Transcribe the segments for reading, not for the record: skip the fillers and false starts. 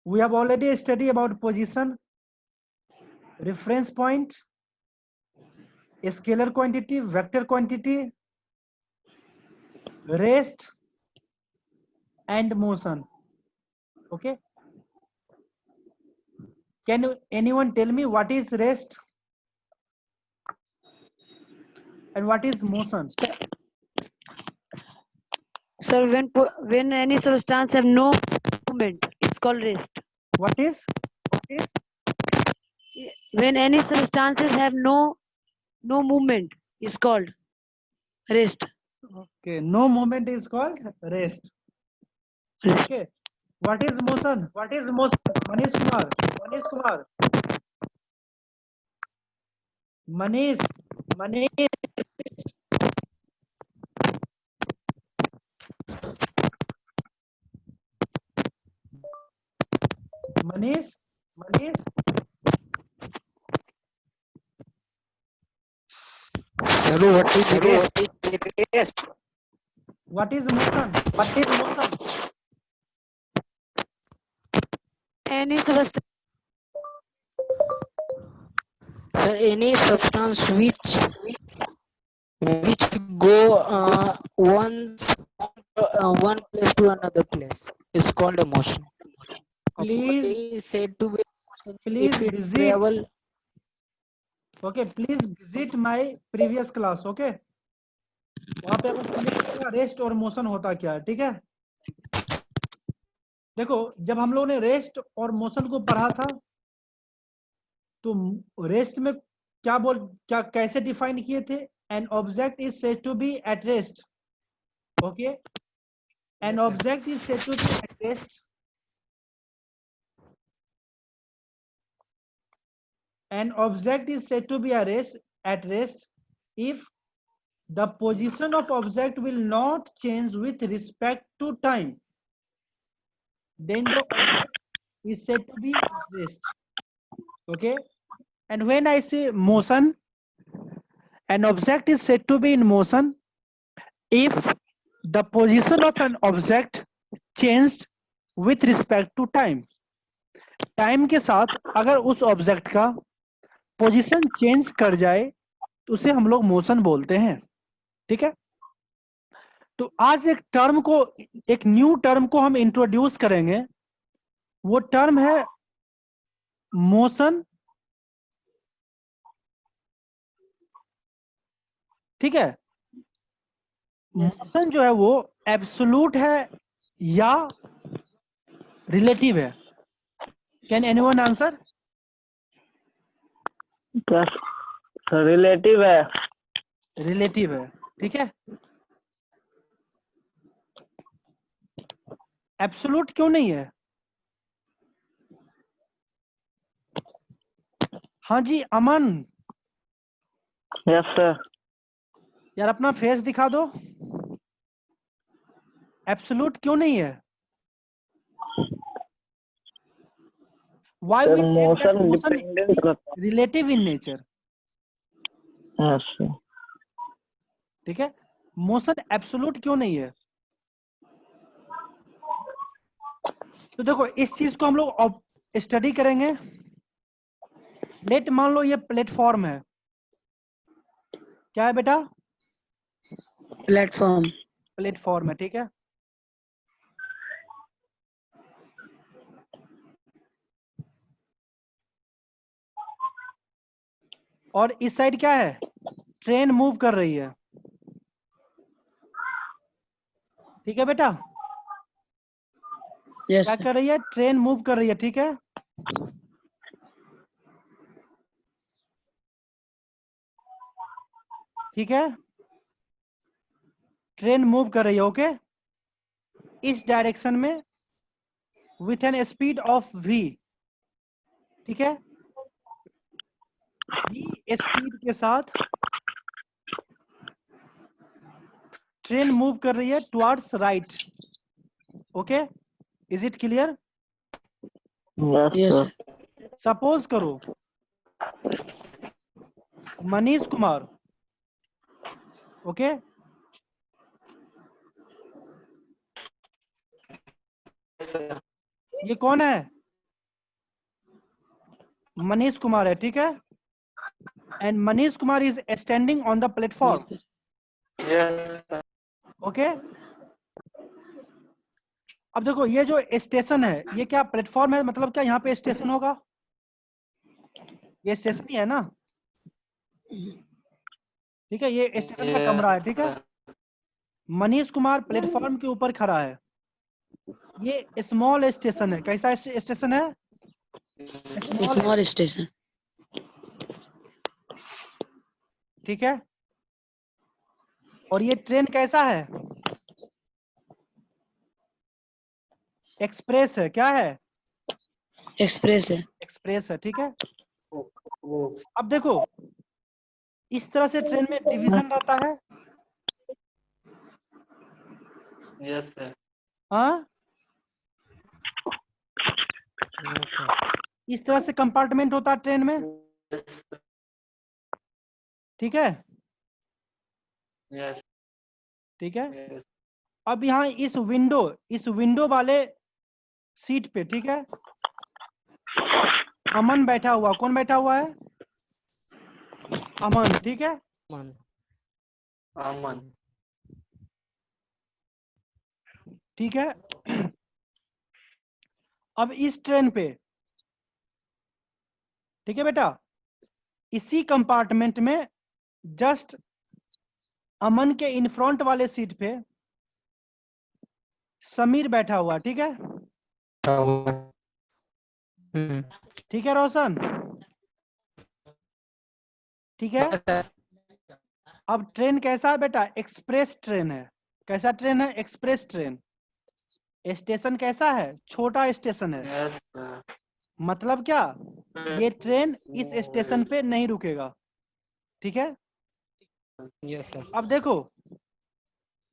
We have already studied about position, reference point, scalar quantity, vector quantity, rest, and motion. Okay. Can anyone tell me what is rest and what is motion? Sir, when any substance have no movement, it's called rest. What is? When any substances have no movement, it's called rest. Okay, no movement is called rest. Okay, what is motion? Manish Kumar. Manish. Manish. Sir, what is rest? What is motion? Any substance. Sir, any substance which go one place to another place is called a motion. A Please- body is said to be motion please if it visit. travel. Okay, please visit my previous class. Okay, वहां पे अपन rest और motion होता क्या है, ठीक है। देखो, जब हम लोगों ने रेस्ट और मोशन को पढ़ा था तो रेस्ट में क्या कैसे डिफाइन किए थे? An object is said to be at rest. Okay, an object is said to be at rest an object is said to be at rest if the position of object will not change with respect to time. Then the object is said to be at rest. Okay, and when I say motion, an object is said to be in motion if the position of an object changed with respect to time. Time के साथ अगर उस object का position change कर जाए तो उसे हम लोग मोशन बोलते हैं, ठीक है। तो आज एक न्यू टर्म को हम इंट्रोड्यूस करेंगे। वो टर्म है मोशन, ठीक है। मोशन जो है वो एब्सोल्यूट है या रिलेटिव है? Can anyone answer? रिलेटिव है। रिलेटिव है, ठीक है। एब्सोल्यूट क्यों नहीं है? हाँ जी अमन। Yes sir. यार अपना फेस दिखा दो। एब्सोल्यूट क्यों नहीं है? Why we said that motion is relative in nature? Yes sir. ठीक है, मोशन एब्सोल्यूट क्यों नहीं है? तो देखो इस चीज को हम लोग स्टडी करेंगे। लेट मान लो ये प्लेटफॉर्म है, क्या है बेटा? प्लेटफॉर्म है, ठीक है। और इस साइड क्या है? ट्रेन मूव कर रही है, ठीक है बेटा। क्या कर रही है? ट्रेन मूव कर रही है, ठीक है। ठीक है, ट्रेन मूव कर रही है, ओके, इस डायरेक्शन में with an speed of v, ठीक है। v स्पीड के साथ ट्रेन मूव कर रही है towards right, okay. Is it clear? Yes suppose करो मनीष कुमार, ओके, ये कौन है? मनीष कुमार है, ठीक है, and Manish Kumar is standing on the platform, Yes. Okay. अब देखो ये जो स्टेशन है ये क्या प्लेटफॉर्म है, मतलब क्या यहाँ पे स्टेशन होगा, ये स्टेशन ही है ना, ठीक है, ये स्टेशन का कमरा है, ठीक है। मनीष कुमार प्लेटफॉर्म के ऊपर खड़ा है, ये स्मॉल स्टेशन है, कैसा स्टेशन है, स्मॉल स्टेशन। ठीक है। और ये ट्रेन कैसा है, एक्सप्रेस है, क्या है, एक्सप्रेस है। एक्सप्रेस है, ठीक है। अब देखो इस तरह से ट्रेन में डिवीजन रहता है, Yes, sir. हाँ, Yes, sir. इस तरह से कंपार्टमेंट होता है ट्रेन में, Yes. ठीक है, Yes. ठीक है। Yes. अब यहाँ इस विंडो वाले सीट पे, ठीक है, अमन बैठा हुआ, कौन बैठा हुआ है, अमन, ठीक है। Man. Aman. ठीक है। अब इस ट्रेन पे, ठीक है बेटा, इसी कंपार्टमेंट में जस्ट अमन के इन फ्रंट वाले सीट पे समीर बैठा हुआ, ठीक है, ठीक है रोशन, ठीक है। अब ट्रेन कैसा है बेटा, एक्सप्रेस ट्रेन है, कैसा ट्रेन है, एक्सप्रेस ट्रेन। स्टेशन कैसा है, छोटा स्टेशन है, Yes, sir. मतलब क्या, ये ट्रेन इस स्टेशन पे नहीं रुकेगा, ठीक है। Yes, sir. अब देखो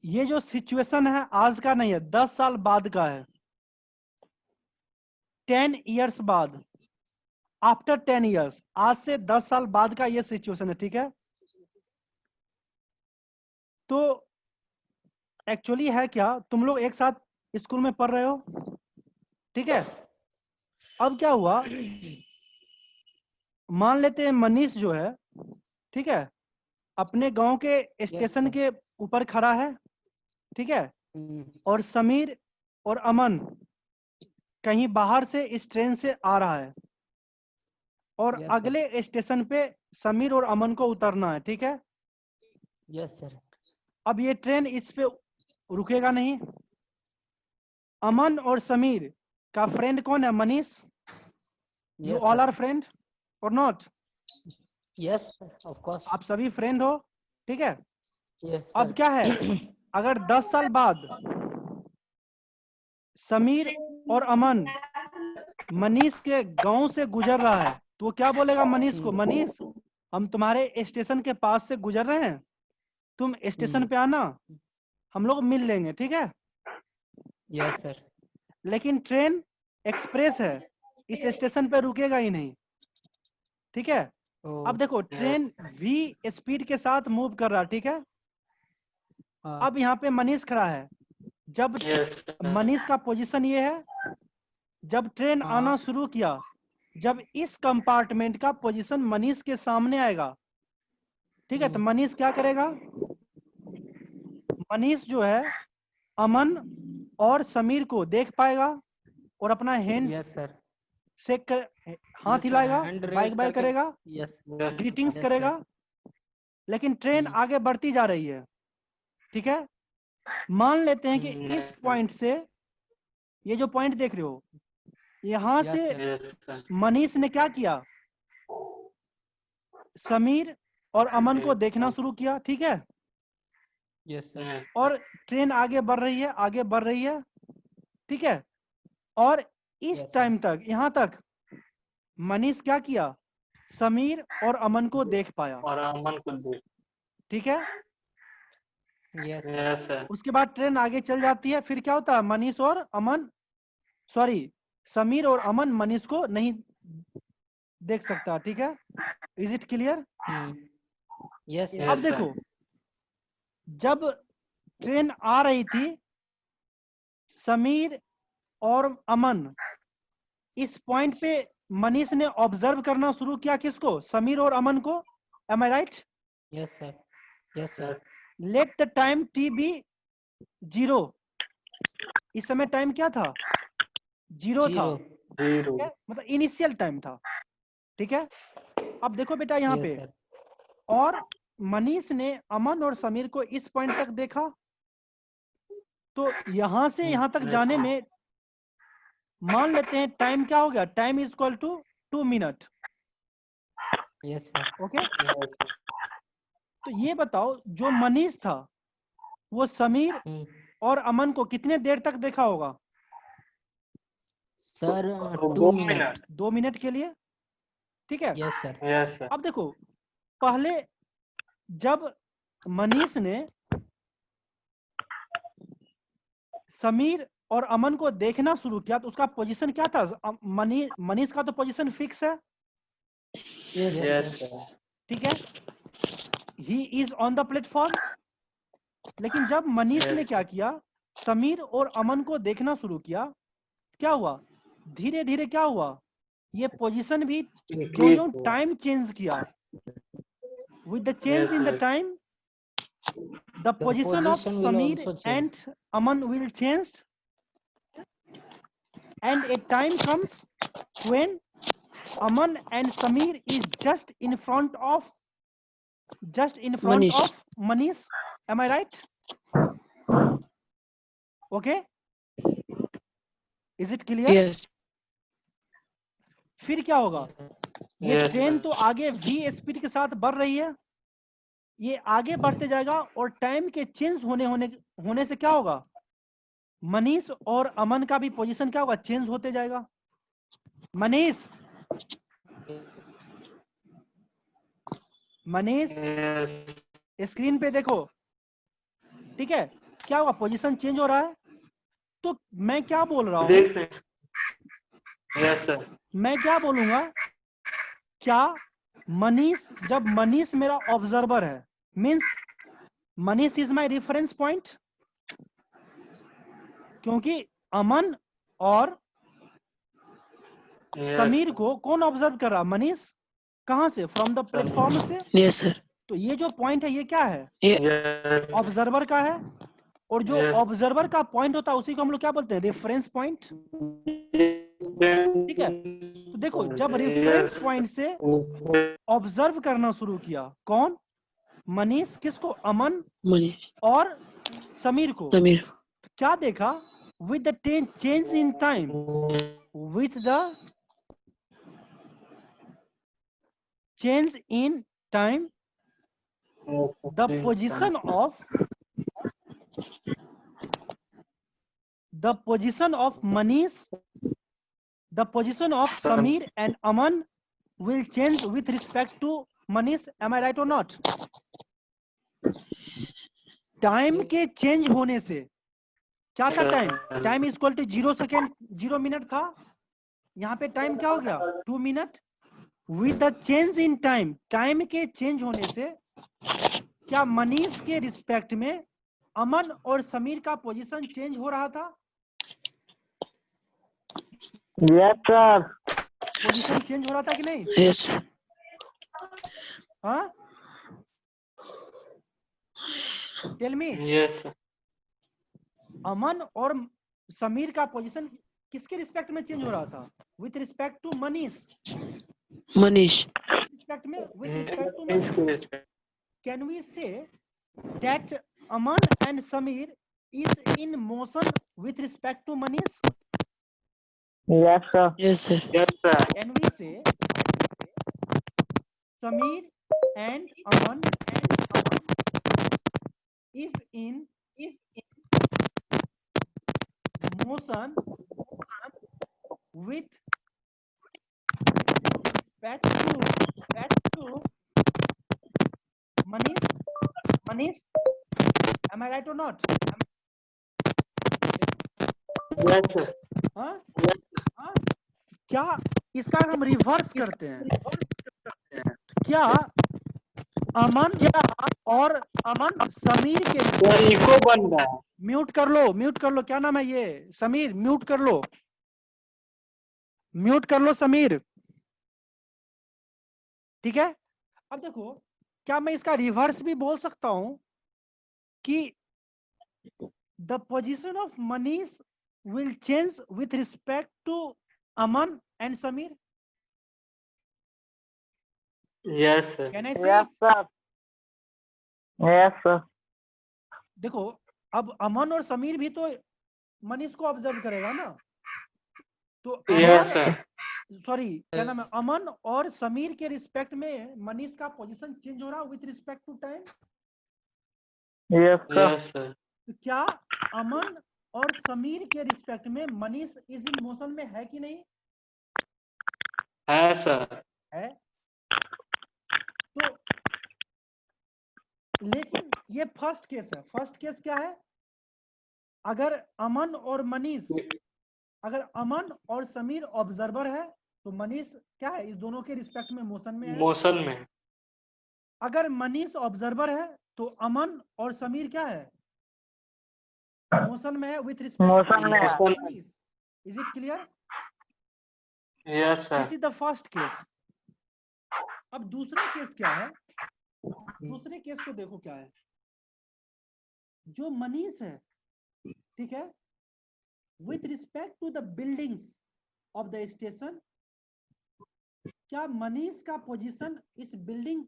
ये जो सिचुएशन है आज का नहीं है, 10 साल बाद का है, 10 इयर्स बाद, आफ्टर 10 इयर्स, आज से 10 साल बाद का ये सिचुएशन है, ठीक है। तो एक्चुअली है क्या, तुम लोग एक साथ स्कूल में पढ़ रहे हो, ठीक है। अब क्या हुआ, मान लेते हैं मनीष जो है, ठीक है, अपने गांव के स्टेशन sir. के ऊपर खड़ा है, ठीक है, Mm. और समीर और अमन कहीं बाहर से इस ट्रेन से आ रहा है, और Yes, sir. अगले स्टेशन पे समीर और अमन को उतरना है, ठीक है। Yes, sir. अब ये ट्रेन इस पे रुकेगा नहीं। अमन और समीर का फ्रेंड कौन है, Manish, you Yes, all sir. Are friend or not, Yes, sir. Of course. आप सभी फ्रेंड हो, ठीक है। Yes, अब sir. क्या है, अगर 10 साल बाद समीर और अमन मनीष के गांव से गुजर रहा है, तो वो क्या बोलेगा मनीष को, मनीष हम तुम्हारे स्टेशन के पास से गुजर रहे हैं, तुम स्टेशन पे आना, हम लोग मिल लेंगे, ठीक है। Yes, sir. लेकिन ट्रेन एक्सप्रेस है, इस स्टेशन पे रुकेगा ही नहीं, ठीक है। Oh. अब देखो ट्रेन v स्पीड के साथ मूव कर रहा है, ठीक है। अब यहाँ पे मनीष खड़ा है, जब Yes, sir. मनीष का पोजीशन ये है, जब ट्रेन हाँ। आना शुरू किया, जब इस कंपार्टमेंट का पोजीशन मनीष के सामने आएगा, ठीक है, तो मनीष क्या करेगा, मनीष जो है अमन और समीर को देख पाएगा और अपना हैंड Yes, sir. से हाथ Yes, sir. हिलाएगा, Hand bike raise bike करके- करेगा, Yes. Yes. ग्रीटिंग्स Yes, करेगा, लेकिन ट्रेन आगे बढ़ती जा रही है, ठीक है। मान लेते हैं कि इस पॉइंट से, ये जो पॉइंट देख रहे हो, यहां Yes, से sir. Yes, sir. मनीष ने क्या किया, समीर और अमन को देखना शुरू किया, ठीक है। Yes, sir. Yes. और ट्रेन आगे बढ़ रही है, आगे बढ़ रही है, ठीक है। और इस Yes, sir. टाइम तक, यहां तक मनीष क्या किया, समीर और अमन को देख पाया, और अमन को दे। ठीक है। Yes, sir. Yes, sir. उसके बाद ट्रेन आगे चल जाती है, फिर क्या होता है, मनीष और अमन, सॉरी, समीर और अमन मनीष को नहीं देख सकता, ठीक है। Is it clear. Yes, sir. अब Yes, sir. देखो जब ट्रेन आ रही थी, समीर और अमन इस पॉइंट पे मनीष ने ऑब्जर्व करना शुरू किया किसको? समीर और अमन को। Am I right? Yes, sir. Yes, sir. Let the time T be 0। इस समय टाइम क्या था? 0 था। 0. ठीक 0 है, मतलब इनिशियल टाइम था। ठीक है, अब देखो बेटा यहाँ Yes, पे, sir. और मनीष ने अमन और समीर को इस पॉइंट तक देखा, तो यहां से यहां तक Yes, जाने sir. में मान लेते हैं टाइम क्या हो गया? Time is equal to 2 minute. Yes, sir. Okay, Yes, sir. तो ये बताओ जो मनीष था वो समीर Hmm. और अमन को कितने देर तक देखा होगा? Sir, तो 2 2 minutes. मिनट। 2 मिनट के लिए। ठीक है, Yes, sir. Yes, sir. अब देखो, पहले जब मनीष ने समीर और अमन को देखना शुरू किया तो उसका पोजीशन क्या था? मनीष का तो पोजीशन फिक्स है। Yes, Yes, sir. sir. ठीक है, he is on the platform. लेकिन जब मनीष ने Yes, क्या किया, समीर और अमन को देखना शुरू किया, क्या हुआ? धीरे धीरे क्या हुआ? ये पोजीशन भी जो Increase जो हुआ। टाइम चेंज किया, with the change Yes, in the yes. Time the position of position will Sameer also change. and Aman will change, and a time comes when Aman and Sameer is just in front of Manish. Manish. Am I right? Okay, is it clear? Yes. फिर क्या होगा? Yes, sir. ये Yes, train sir. तो आगे v speed के साथ बढ़ रही है, ये आगे बढ़ते जाएगा और टाइम के चेंज होने से क्या होगा? मनीष और अमन का भी पोजीशन क्या होगा? चेंज होते जाएगा। मनीष Yes. स्क्रीन पे देखो। ठीक है, क्या हुआ? पोजीशन चेंज हो रहा है। तो मैं क्या बोल रहा हूँ? देख रहे हैं। Yes, sir. मैं क्या बोलूंगा? क्या मनीष, जब मनीष मेरा ऑब्जर्वर है, means Manish is my reference point, क्योंकि अमन और Yes, समीर sir. को कौन ऑब्जर्व कर रहा? मनीष। कहां से? फ्रॉम द प्लेटफॉर्म से। Yes, sir. तो ये जो पॉइंट है ये क्या है? Yes. ऑब्जर्वर का है, और जो Yes. ऑब्जर्वर का पॉइंट होता है उसी को हम लोग क्या बोलते हैं? Reference point. ठीक है, तो देखो जब रेफरेंस पॉइंट से ऑब्जर्व करना शुरू किया, कौन? मनीष। किसको? अमन Manish. और समीर को। Samir. क्या देखा? With the change in time, with the change in time, the position of Manish, the position of Sameer and Aman will change with respect to Manish. Am I right or not? Time के change होने से क्या था? Time time is equal to 0 second 0 minute था। यहाँ पे time क्या हो गया? 2 minute. With the change in time, time के चेंज होने से क्या मनीष के रिस्पेक्ट में अमन और समीर का पोजीशन चेंज हो रहा था? Yes, sir. पोजीशन चेंज हो रहा था कि नहीं? Yes. हाँ, टेल मी। Yes, sir. अमन और समीर का पोजीशन किसके रिस्पेक्ट में चेंज हो रहा था? With respect to Manish. Manish. Respect में, with respect to Means Manish. respect. Can we say that Aman and Sameer is in motion with respect to Manish? Yes, sir. Yes, sir. Yes, sir. Can we say Sameer and Aman is in motion with respect to Manish? Am I right or not? Yes, sir. हाँ? हाँ? क्या इसका हम reverse करते हैं? क्या अमन और समीर के Sir, echo बन रहा है। म्यूट कर लो, क्या नाम है ये? समीर म्यूट कर लो समीर। ठीक है। अब देखो, क्या मैं इसका रिवर्स भी बोल सकता हूं कि the position of Manish will change with respect to Aman and Sameer? Yes, sir. Can I say? Yes, sir. Yes, sir. देखो, अब अमन और समीर भी तो मनीष को ऑब्जर्व करेगा ना, तो Yes, अमन, sir. सॉरी क्या नाम है, अमन और समीर के रिस्पेक्ट में मनीष का पोजीशन चेंज हो रहा है with respect to time. Yes, sir. Yes, sir. तो क्या अमन और समीर के रिस्पेक्ट में मनीष इज इन मोशन में है कि नहीं? है sir. है। तो लेकिन ये फर्स्ट केस है। फर्स्ट केस क्या है? अगर अमन और मनीष, अगर अमन और समीर ऑब्जर्वर है तो मनीष क्या है, इस दोनों के रिस्पेक्ट में मोशन में है। मोशन में. अगर मनीष ऑब्जर्वर है तो अमन और समीर क्या है, मोशन में है विथ रिस्पेक्ट Motion में है। To Manish. Is it clear? Yes, sir. This is the first case. अब दूसरा केस क्या है? दूसरे केस को देखो क्या है। जो मनीष है, ठीक है, with respect to the buildings of the station, क्या मनीष का पोजीशन इस बिल्डिंग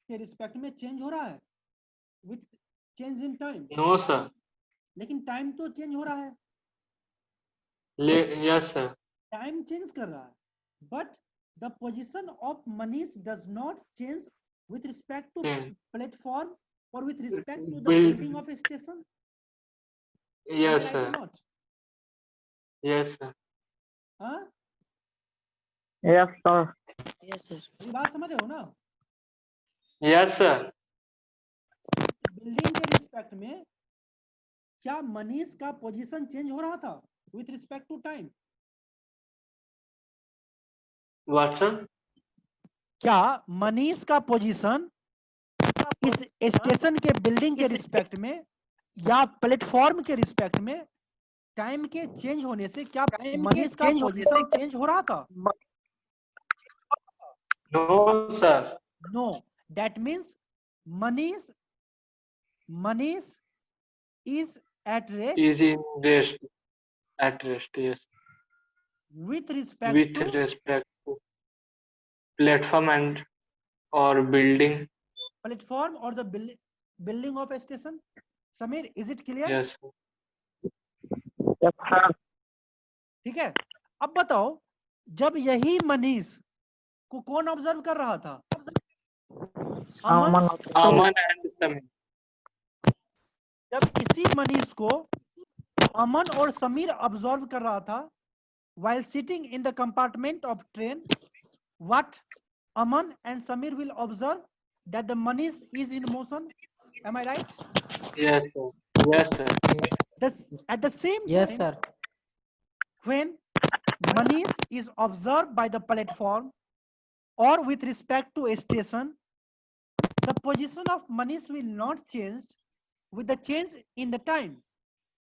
के रिस्पेक्ट में चेंज हो रहा है with change in time? No, sir. लेकिन टाइम तो चेंज हो रहा है, Yes, sir. टाइम चेंज कर रहा है, but the position of Manish does not change with respect to Hmm. Platform और with respect to the Build- building of station. Yes, sir. Not? Yes, sir. हाँ, Yes, sir. Yes, sir. ये बात समझ रहे हो ना? Yes, sir. बिल्डिंग के respect में क्या मनीष का पोजीशन चेंज हो रहा था with respect to time? What, sir? क्या मनीष का पोजीशन इस स्टेशन के बिल्डिंग के रिस्पेक्ट में या प्लेटफॉर्म के रिस्पेक्ट में टाइम के चेंज होने से क्या मनीष का पोजीशन चेंज हो रहा था? No, sir. No, that means Manish is at rest Is in rest. At rest. Yes. With With respect to respect to platform and or building. Platform और the building of station. Sameer, is it clear? Yes. Sir. Yes, sir. ठीक है। अब बताओ, जब यही मनीष को कौन observe कर रहा था? अमन। Aman. Aman and Samir. जब इसी मनीष को अमन और समीर ऑब्जर्व कर रहा था while sitting in the compartment of train, what Aman and Samir will observe that the Manish is in motion. Am I right? Yes, sir. Yes, sir. At the same Yes, time, sir. when Manish is observed by the platform or with respect to a station, the position of Manish will not change with the change in the time.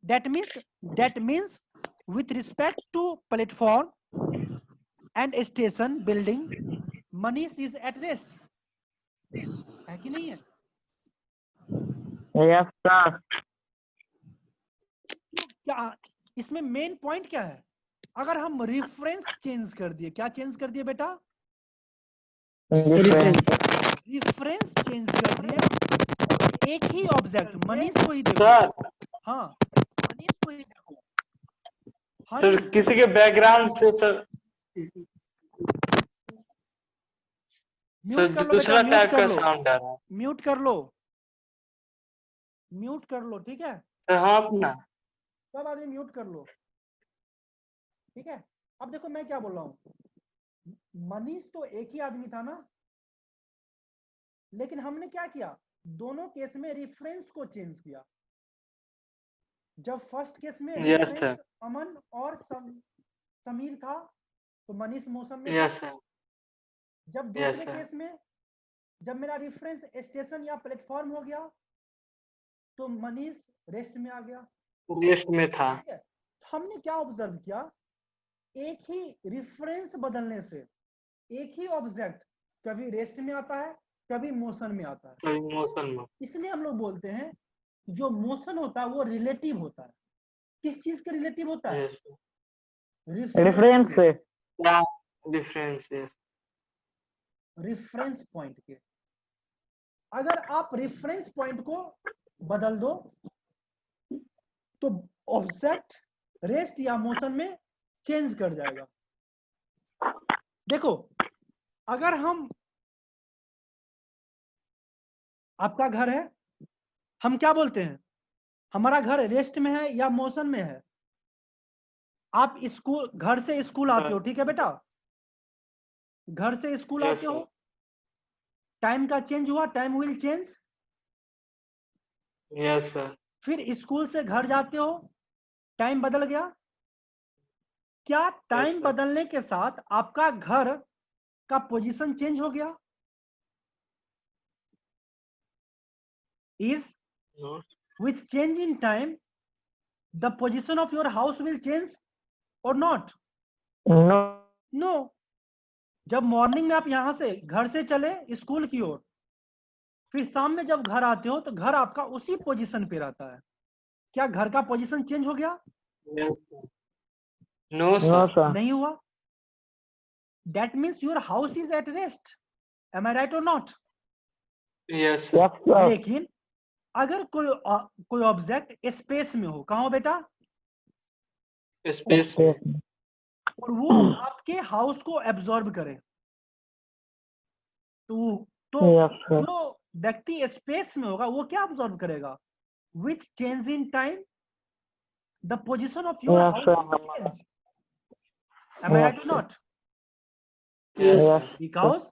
That means with respect to platform and station building, Manish is at rest. है कि नहीं है? Yes, sir. क्या इसमें main point क्या है? अगर हम रिफरेंस चेंज कर दिए, क्या चेंज कर दिए बेटा? रिफरेंस चेंज कर दिए, एक ही ऑब्जेक्ट मनीष को ही देखो। सर, हाँ, मनीष को ही देखो। हाँ सर जी, किसी के बैकग्राउंड से सर म्यूट कर लो दूसरा बेटा, टाइप म्यूट का कर लो, साउंड आ रहा है। म्यूट कर लो, म्यूट कर लो, ठीक है? सर हाँ अपना सब आदमी म्यूट कर लो, ठीक है? अब देखो मैं क्या बोल रहा हूँ, मनीष तो एक ही आदमी था ना, लेकिन हमने क्या किया, दोनों केस में रेफरेंस को चेंज किया। जब फर्स्ट केस में Yes, रेफरेंस sir. अमन और समीर था तो मनीष मोशन में यस था। सर जब Yes, दूसरे sir. केस में जब मेरा रेफरेंस स्टेशन या प्लेटफॉर्म हो गया तो मनीष रेस्ट में आ गया। रेस्ट में था। ठीक है, हमने क्या ऑब्जर्व किया, एक ही रेफरेंस बदलने से एक ही ऑब्जेक्ट कभी रेस्ट में आता है, कभी मोशन में आता है। कभी मोशन में। इसलिए हम लोग बोलते हैं जो मोशन होता है वो रिलेटिव होता है। किस चीज के रिलेटिव होता है? Yes sir. रेफरेंस के, से। क्या डिफरेंस? यस। रेफरेंस पॉइंट के। अगर आप रेफरेंस पॉइंट को बदल दो तो ऑब्जेक्ट रेस्ट या मोशन में चेंज कर जाएगा। देखो, अगर हम, आपका घर है, हम क्या बोलते हैं? हमारा घर रेस्ट में है या मोशन में है? आप स्कूल, घर से स्कूल आते हो, ठीक है बेटा? घर से स्कूल यस आते हो, सर। टाइम का चेंज हुआ, time will change. Yes sir. फिर स्कूल से घर जाते हो, टाइम बदल गया। क्या टाइम sir. बदलने के साथ आपका घर का पोजीशन चेंज हो गया? Is No. with change in time the position of your house will change or not? No. No. जब मॉर्निंग में आप यहां से घर से चले स्कूल की ओर, फिर शाम में जब घर आते हो तो घर आपका उसी पोजीशन पे रहता है। क्या घर का पोजीशन चेंज हो गया? Yes sir. No no sir. Sir. नहीं हुआ। That means your house is at rest. Am I right or not? Yes sir. Yes sir. लेकिन अगर कोई ऑब्जेक्ट स्पेस में हो, कहाँ हो बेटा? Space में। और वो आपके हाउस को एब्जॉर्ब करे, तो यस सर। जो व्यक्ति स्पेस में होगा वो क्या एब्जॉर्ब करेगा? With change in time the position of your Yes, house sir. will change. Am I right or Yes, sir. not? Yes Yes. sir. Because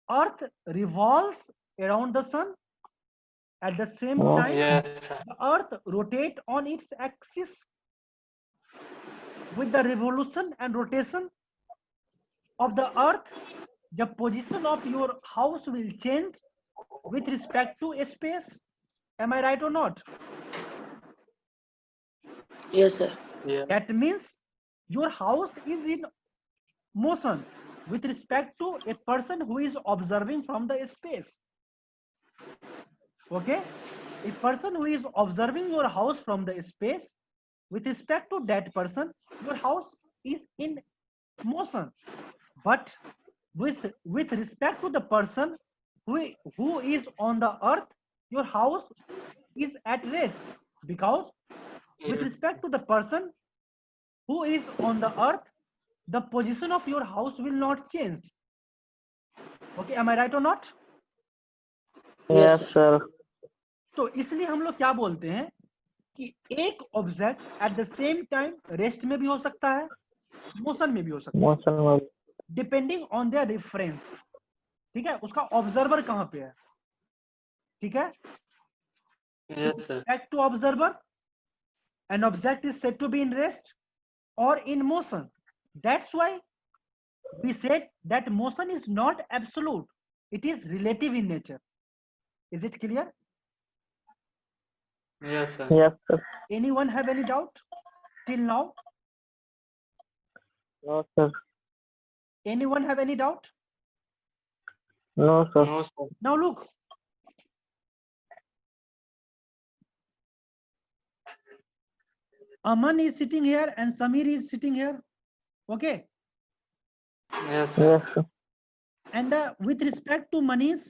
earth revolves around the sun, at the same Oh. time Yes sir. the earth rotate on its axis. With the revolution and rotation of the earth, the position of your house will change with respect to space. Am I right or not? Yes, sir. Yeah. That means your house is in motion with respect to a person who is observing from the space. Okay? A person who is observing your house from the space, with respect to that person, your house is in motion. But with respect to the person who is on the earth, your house is at rest, because with Yes. respect to the person who is on the earth, the position of your house will not change. Okay, am I right or not? Yes, sir. तो इसलिए हम लोग क्या बोलते हैं कि एक object at the same time rest में भी हो सकता है, मोशन में भी हो सकता है, Motion was. Depending on their reference. ठीक है, उसका ऑब्जर्वर कहाँ पे है। ठीक है, Yes sir. back to observer, an object is said to be in rest or in motion. That's why we said that motion is not absolute, it is relative in nature. Is it clear? Yes sir. Yes, sir. Anyone have any doubt till now? No, sir. Anyone have any doubt? No, sir. No sir. Now look, Aman is sitting here and Samir is sitting here. Okay, Yes sir. Yes, sir. and with respect to Manish,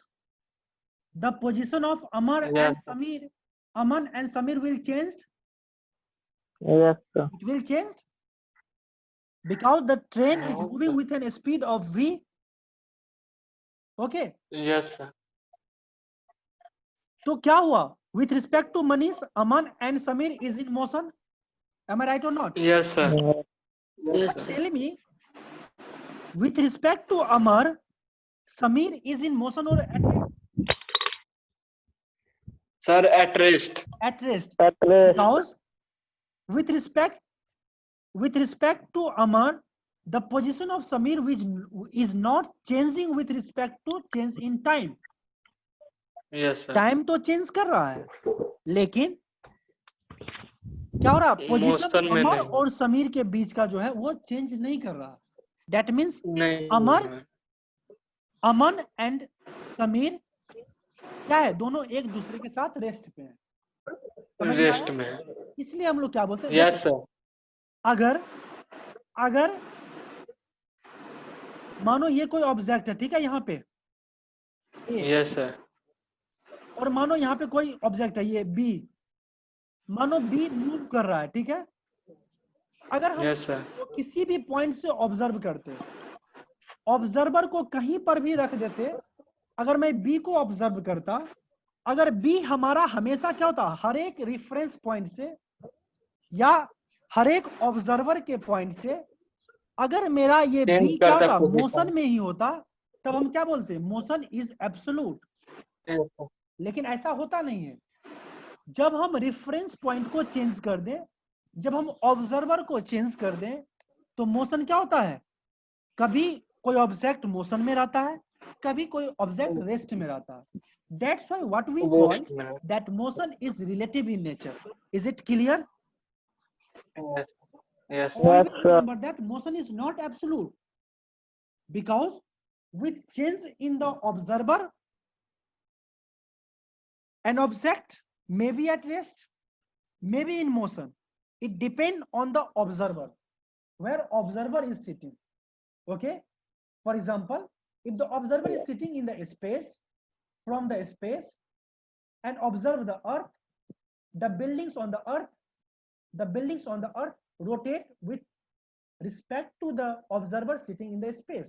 the position of Aman Yes. and Samir will change. Yes, sir. It will change because the train is Okay. moving with a speed of v. Okay, Yes sir. तो क्या हुआ? With respect to Manish, Aman and Samir is in motion. Am I right or not? Yes sir. Yes, Yes, sir. Tell me, with respect to Amar, Samir is in motion or Sir, at rest. at rest? at least. Because with respect to Amar, the position of Samir which is not changing with respect to change in time. Yes sir. Time तो change कर रहा है, लेकिन क्या हो रहा? Position Motion में अमर नहीं। और समीर के बीच का जो है वो चेंज नहीं कर रहा। दैट मीन्स नहीं। अमर अमन एंड समीर क्या है, दोनों एक दूसरे के साथ रेस्ट पे हैं। समझ में रेस्ट आया? में। इसलिए हम लोग क्या बोलते हैं, यस सर। अगर अगर मानो ये कोई ऑब्जेक्ट है, ठीक है, यहाँ पे ए, यस सर। और मानो यहाँ पे कोई ऑब्जेक्ट है ये बी, मानो बी मूव कर रहा है, ठीक है। अगर हम यस सर। तो किसी भी पॉइंट से ऑब्जर्व करते, ऑब्जर्वर को कहीं पर भी रख देते, अगर मैं बी को ऑब्जर्व करता, अगर बी हमारा हमेशा क्या होता, हर एक रिफरेंस पॉइंट से या हर एक ऑब्जर्वर के पॉइंट से अगर मेरा ये चेंज बी क्या करता होता, position। मोशन में ही होता, तब हम क्या बोलते, motion is absolute. Yes sir. लेकिन ऐसा होता नहीं है। जब हम रिफरेंस पॉइंट को चेंज कर दें, जब हम ऑब्जर्वर को चेंज कर दें, तो मोशन क्या होता है, कभी कोई ऑब्जेक्ट मोशन में रहता है, कभी कोई ऑब्जेक्ट रेस्ट में रहता है। That's why what we call rest में। That motion is relative in nature. Is it clear? Yes. Always Yes, sir. remember that motion is not absolute, because with change in the observer, an object may be at rest, may be in motion. It depends on the observer, where observer is sitting. Okay, for example, if the observer is sitting in the space, from the space and observe the earth, the buildings on the earth rotate with respect to the observer sitting in the space.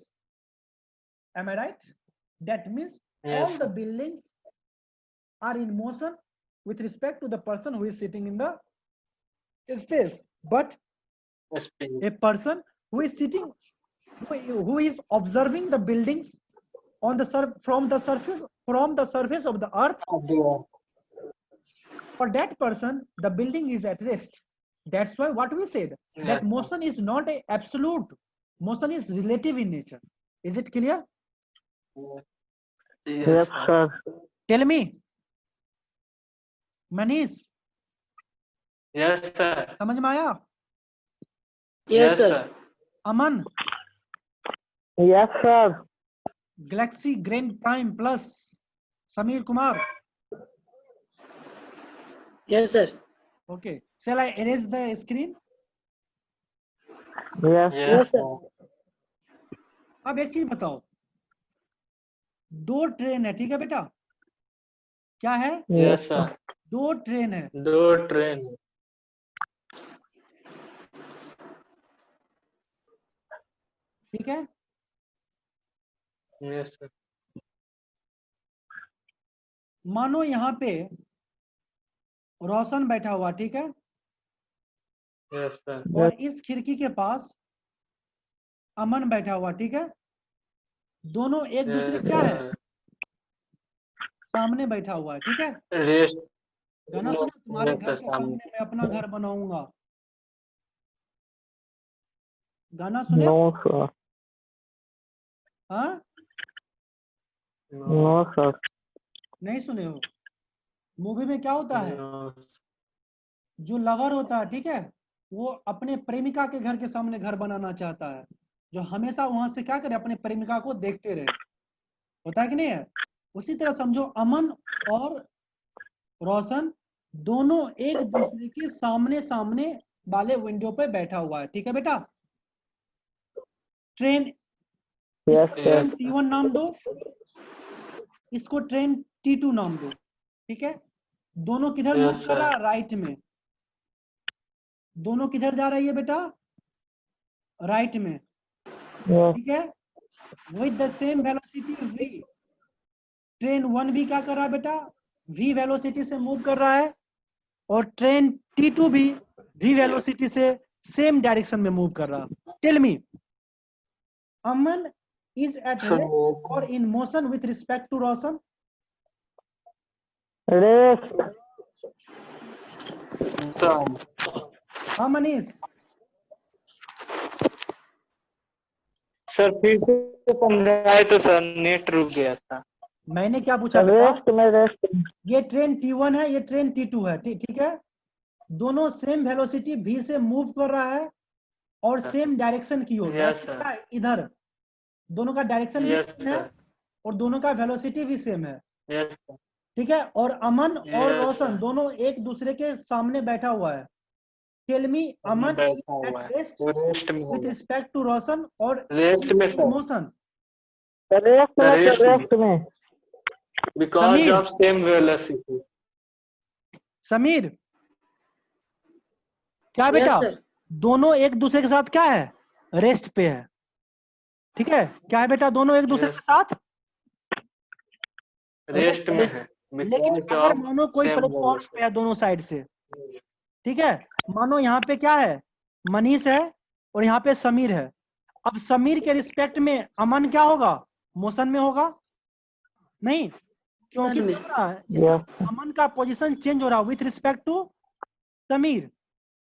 Am I right? That means Yes, all the sir. buildings are in motion with respect to the person who is sitting in the space. But Yes, please. a person who is sitting, who is observing the buildings on the from the surface of the earth, for that person the building is at rest. That's why what we said, Yes, that sir. motion is not a absolute, motion is relative in nature. Is it clear? Yes, Yes, sir. sir. Tell me, Manish, Yes, sir. समझ में आया? Yes, sir. Aman, Yes, sir. Galaxy Grand Prime Plus, Samir Kumar. Yes, sir. Okay, shall I erase the screen? Yes. Yes, sir. sir. अब एक चीज बताओ, दो train है, ठीक है बेटा, क्या है? Yes, sir. दो ट्रेन है, दो ट्रेन। ठीक है। Yes, sir. मानो यहाँ पे रोशन बैठा हुआ, ठीक है, Yes, sir. और इस खिड़की के पास अमन बैठा हुआ, ठीक है। दोनों एक दूसरे Yes, क्या है, sir. सामने बैठा हुआ है, ठीक है। रेस्ट। गाना सुना, तुम्हारे Yes, घर sir, के सामने मैं अपना घर बनाऊंगा, गाना सुने? No, sir. हाँ, No, sir. नहीं सुने हो? मूवी में क्या होता है, No. जो लवर होता है, ठीक है, वो अपने प्रेमिका के घर के सामने घर बनाना चाहता है, जो हमेशा वहां से क्या करे, अपने प्रेमिका को देखते रहे। होता है कि नहीं है? उसी तरह समझो, अमन और रोशन दोनों एक दूसरे के सामने सामने वाले विंडो पे बैठा हुआ है, ठीक है बेटा। ट्रेन, Yes, इसको sir. ट्रेन T1 नाम दो, इसको ट्रेन T2 नाम दो, ठीक है। दोनों किधर Yes, मूव कर रहा है, sir. राइट में। दोनों किधर जा रही है बेटा, राइट में, Yes. ठीक है। With the same velocity v, train 1 भी क्या कर रहा है बेटा, v वेलोसिटी से मूव कर रहा है, और ट्रेन T2 भी v वेलोसिटी से सेम डायरेक्शन में मूव कर रहा है। Tell me, Aman is at Sir. Rest और in motion with respect to Roshan? Rest. Done. हाँ मनीष, सर फिर से समझाए तो सर नेट रुक गया था। मैंने क्या पूछा बेटा? Rest में rest. ये ट्रेन T1 है, ये ट्रेन T2 है, ठीक है। दोनों सेम वेलोसिटी v से मूव कर रहा है और सेम डायरेक्शन की ओर, Yes, sir. इधर, दोनों का डायरेक्शन भी Yes, सेम है, sir. और दोनों का वेलोसिटी भी सेम है, यस सर, ठीक है। और अमन और Yes, रोशन sir. दोनों एक दूसरे के सामने बैठा हुआ है। टेल मी, अमन बैठा हुआ एट है, रेस्ट वो रेस्ट में विथ होगा, रिस्पेक्ट टू रोशन और रेस्ट में सर, मोशन। रेस्ट में रेस्ट सर, में, रेस्ट में। Because Sameer. Of same velocity. Sameer, क्या Yes, बेटा, sir. दोनों एक दूसरे के साथ क्या है, रेस्ट पे है, ठीक है। क्या है बेटा, दोनों एक दूसरे Yes, के साथ रेस्ट में है, लेकिन बिकॉज अगर ऑफ मानो कोई सेम प्लेटफॉर्म पे है वेलोसिटी। दोनों साइड से, ठीक है। मानो यहाँ पे क्या है, मनीष है और यहाँ पे समीर है। अब समीर के रिस्पेक्ट में अमन क्या होगा, मोशन में होगा नहीं, क्योंकि में। क्या हो रहा है, यस अमन का पोजीशन चेंज हो रहा है with respect to Sameer.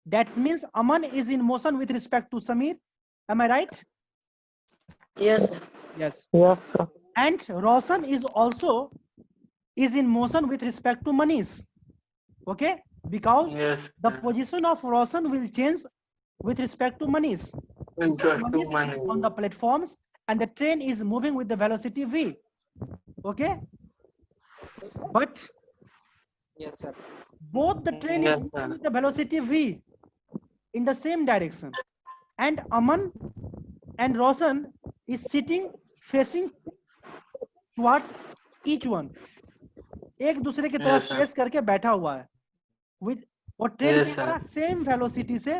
That means Aman is in motion with respect to Sameer. Am I right? Yes, sir. Yes. Yes sir. And Roshan is also is in motion with respect to Manish. Okay, because Yes, the position of Roshan will change with respect to Manish. Manish is on the platforms and the train is moving with the velocity v. Okay, but Yes, sir. both the train is Yes, moving sir. with the velocity v in the same direction, and Aman and Roshan is sitting facing towards each one. एक दूसरे की तरफ Yes, sir. Face करके बैठा हुआ है with, और train Yes, क्या sir. कर रहा है, सेम वेलोसिटी से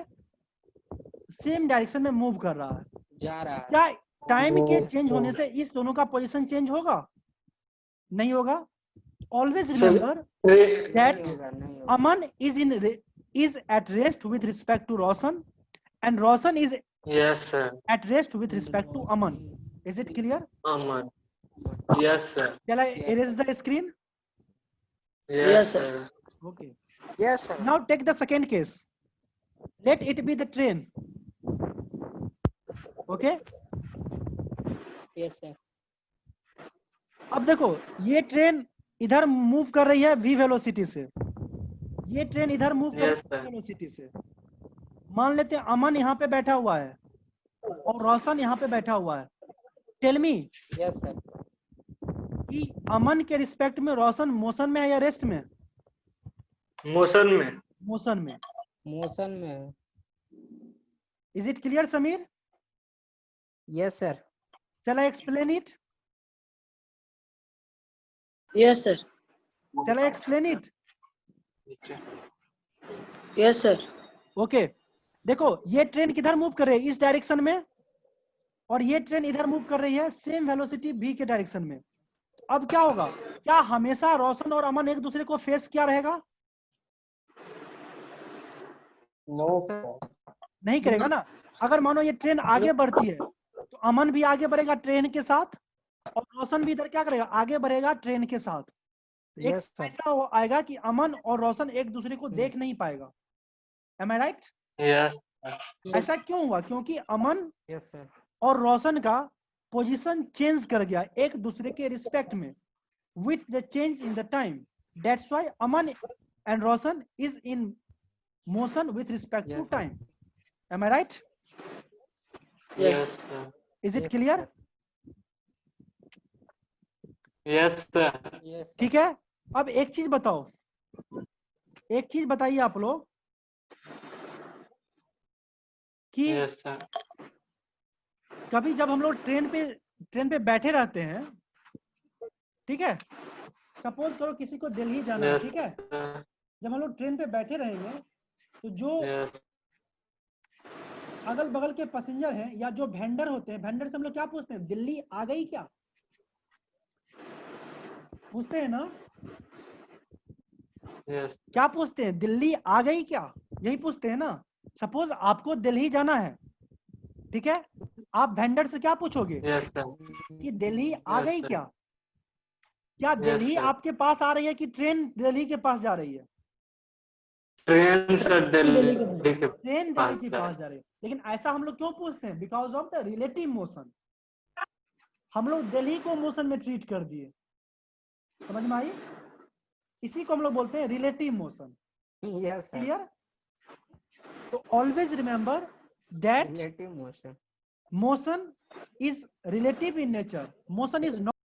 सेम डायरेक्शन में मूव कर रहा है। जा रहा है। क्या टाइम के वो- चेंज होने से इस दोनों का पोजीशन चेंज होगा? नहीं होगा। Always Sir, remember Re- that नहीं होगा, नहीं होगा। अमन is at rest with respect to Roshan and Roshan is Yes, sir. at rest with respect to Aman. Is it clear? Aman. Yes, sir. Shall I Yes, erase the screen? Yes, Yes, sir. sir. Okay. Yes, sir. Now take the second case. Let it be the train. Okay. Yes, sir. अब देखो, ये train इधर move कर रही है v velocity से, ये train इधर मूव कर Yes, रही है sir. वेलोसिटी से। मान लेते हैं अमन यहाँ पे बैठा हुआ है और रोशन यहाँ पे बैठा हुआ है। Tell me Yes, sir. कि अमन के रिस्पेक्ट में रोशन मोशन में है या रेस्ट में? मोशन में, मोशन में। Motion में है। Is it clear Sameer? Yes, sir. Shall I explain it? Yes, sir. Shall I explain it? Yes, sir. Okay देखो, ये ट्रेन किधर मूव कर रही है, इस डायरेक्शन में, और ये ट्रेन इधर मूव कर रही है सेम वेलोसिटी v के डायरेक्शन में। अब क्या होगा, क्या हमेशा रोशन और अमन एक दूसरे को फेस क्या रहेगा? नो नहीं करेगा ना। अगर मानो ये ट्रेन आगे बढ़ती है तो अमन भी आगे बढ़ेगा ट्रेन के साथ और रोशन भी इधर क्या करेगा, आगे बढ़ेगा ट्रेन के साथ। एक Yes, sir. ऐसा आएगा कि अमन और रोशन एक दूसरे को देख नहीं पाएगा। M I right? यस, ऐसा क्यों हुआ? क्योंकि अमन Yes, sir. और रोशन का पोजीशन चेंज कर गया एक दूसरे के रिस्पेक्ट में with the change in the time. That's why Aman and Roshan is in motion with respect to Yeah. Time. Am I right? Yes. Yes, is it Yes, clear? sir. Yes sir, Yes, sir. ठीक है। अब एक चीज बताओ, एक चीज बताइए आप लोग कि यस सर, कभी जब हम लोग ट्रेन पे बैठे रहते हैं, ठीक है, सपोज करो किसी को दिल्ली जाना है, यस ठीक है, सर, जब हम लोग ट्रेन पे बैठे रहेंगे तो जो यस अगल बगल के पैसेंजर हैं या जो वेंडर होते हैं, वेंडर से हम लोग क्या पूछते हैं, दिल्ली आ गई क्या? पूछते हैं ना? यस क्या पूछते हैं, दिल्ली आ गई क्या? यही पूछते हैं ना। सपोज आपको दिल्ली जाना है, ठीक है, आप वेंडर से क्या पूछोगे यस सर, कि दिल्ली आ Yes, गई sir. क्या? क्या दिल्ली sir. आपके पास आ रही है कि ट्रेन दिल्ली के पास जा रही है? ट्रेन सर दिल्ली के ट्रेन पास दिल्ली के जा पास जा रही है। लेकिन ऐसा हम लोग क्यों पूछते हैं? Because of the relative motion. हम लोग दिल्ली को मोशन में ट्रीट कर दिए, समझ में आई? इसी को हम लोग बोलते हैं relative motion. Yes, sir. Clear? तो always remember that Relative motion. motion is relative in nature. Motion is not